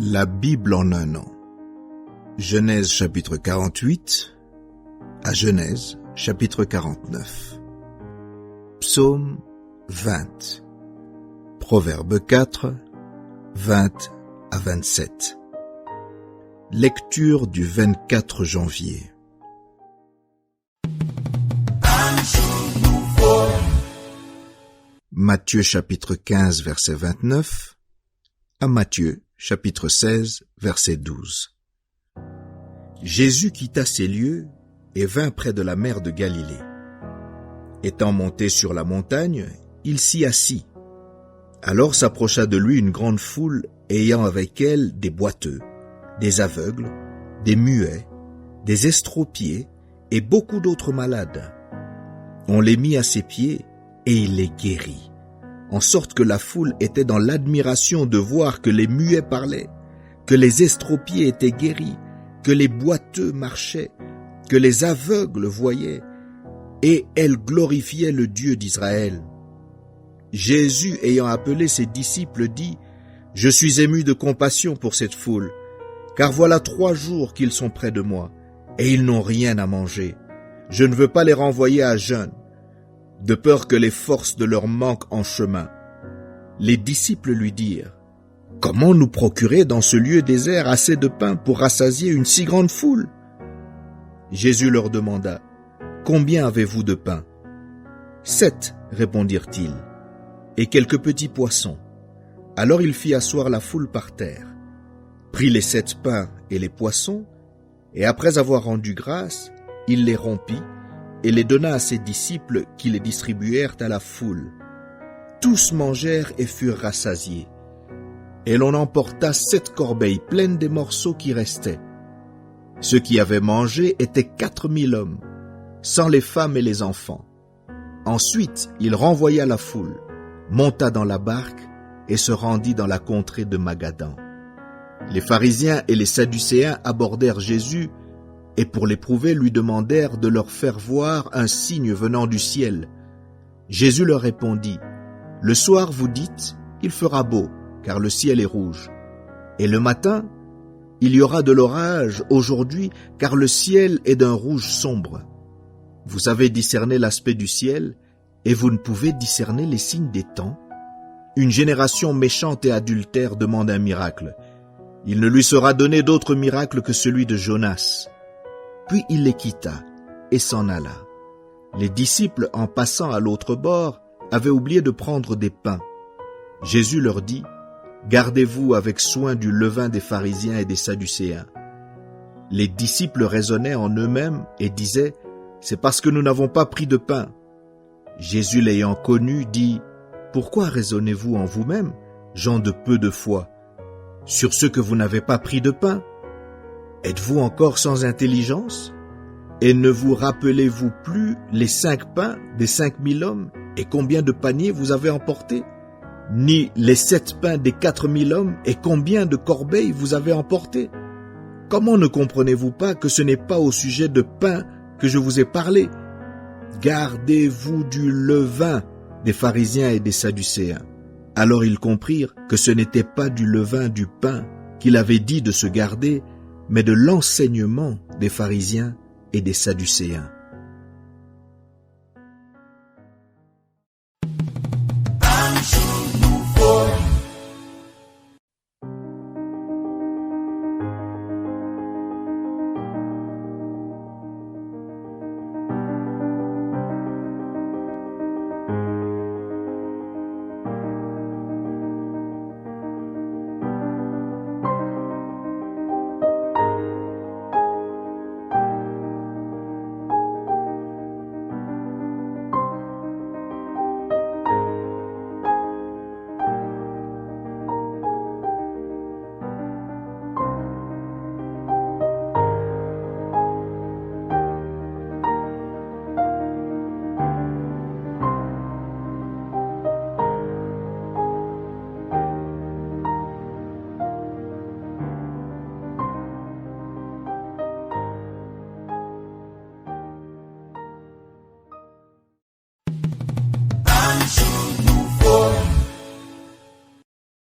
La Bible en un an. Genèse chapitre 48 à Genèse chapitre 49. Psaume 20. Proverbe 4, 20 à 27. Lecture du 24 janvier. Matthieu chapitre 15 verset 29 à Matthieu chapitre 16 verset 12. Jésus quitta ces lieux et vint près de la mer de Galilée. Étant monté sur la montagne, il s'y assit. Alors s'approcha de lui une grande foule ayant avec elle des boiteux, des aveugles, des muets, des estropiés et beaucoup d'autres malades. On les mit à ses pieds et il les guérit, en sorte que la foule était dans l'admiration de voir que les muets parlaient, que les estropiés étaient guéris, que les boiteux marchaient, que les aveugles voyaient, et elle glorifiait le Dieu d'Israël. Jésus, ayant appelé ses disciples, dit : « Je suis ému de compassion pour cette foule, car voilà 3 jours qu'ils sont près de moi, et ils n'ont rien à manger. Je ne veux pas les renvoyer à jeûne, de peur que les forces de leur manquent en chemin. » Les disciples lui dirent : « Comment nous procurer dans ce lieu désert assez de pain pour rassasier une si grande foule ?» Jésus leur demanda : « Combien avez-vous de pain ? » « 7, répondirent-ils, et quelques petits poissons. Alors il fit asseoir la foule par terre, prit les 7 pains et les poissons, et après avoir rendu grâce, il les rompit et les donna à ses disciples qui les distribuèrent à la foule. Tous mangèrent et furent rassasiés. Et l'on emporta 7 corbeilles pleines des morceaux qui restaient. Ceux qui avaient mangé étaient 4000 hommes, sans les femmes et les enfants. Ensuite, il renvoya la foule, monta dans la barque et se rendit dans la contrée de Magadan. Les pharisiens et les sadducéens abordèrent Jésus et pour l'éprouver lui demandèrent de leur faire voir un signe venant du ciel. Jésus leur répondit : « Le soir vous dites, il fera beau, car le ciel est rouge. Et le matin, il y aura de l'orage aujourd'hui, car le ciel est d'un rouge sombre. Vous savez discerner l'aspect du ciel, et vous ne pouvez discerner les signes des temps. Une génération méchante et adultère demande un miracle. Il ne lui sera donné d'autre miracle que celui de Jonas. » Puis il les quitta et s'en alla. Les disciples, en passant à l'autre bord, avaient oublié de prendre des pains. Jésus leur dit : « Gardez-vous avec soin du levain des pharisiens et des sadducéens. » Les disciples raisonnaient en eux-mêmes et disaient : « C'est parce que nous n'avons pas pris de pain. » Jésus l'ayant connu dit : « Pourquoi raisonnez-vous en vous-même, gens de peu de foi, sur ce que vous n'avez pas pris de pain ? Êtes-vous encore sans intelligence ? Et ne vous rappelez-vous plus les 5 pains des 5000 hommes et combien de paniers vous avez emportés ? Ni les 7 pains des 4000 hommes et combien de corbeilles vous avez emportés ? Comment ne comprenez-vous pas que ce n'est pas au sujet de pain que je vous ai parlé ? Gardez-vous du levain des pharisiens et des sadducéens. » Alors ils comprirent que ce n'était pas du levain du pain qu'il avait dit de se garder, mais de l'enseignement des pharisiens et des sadducéens.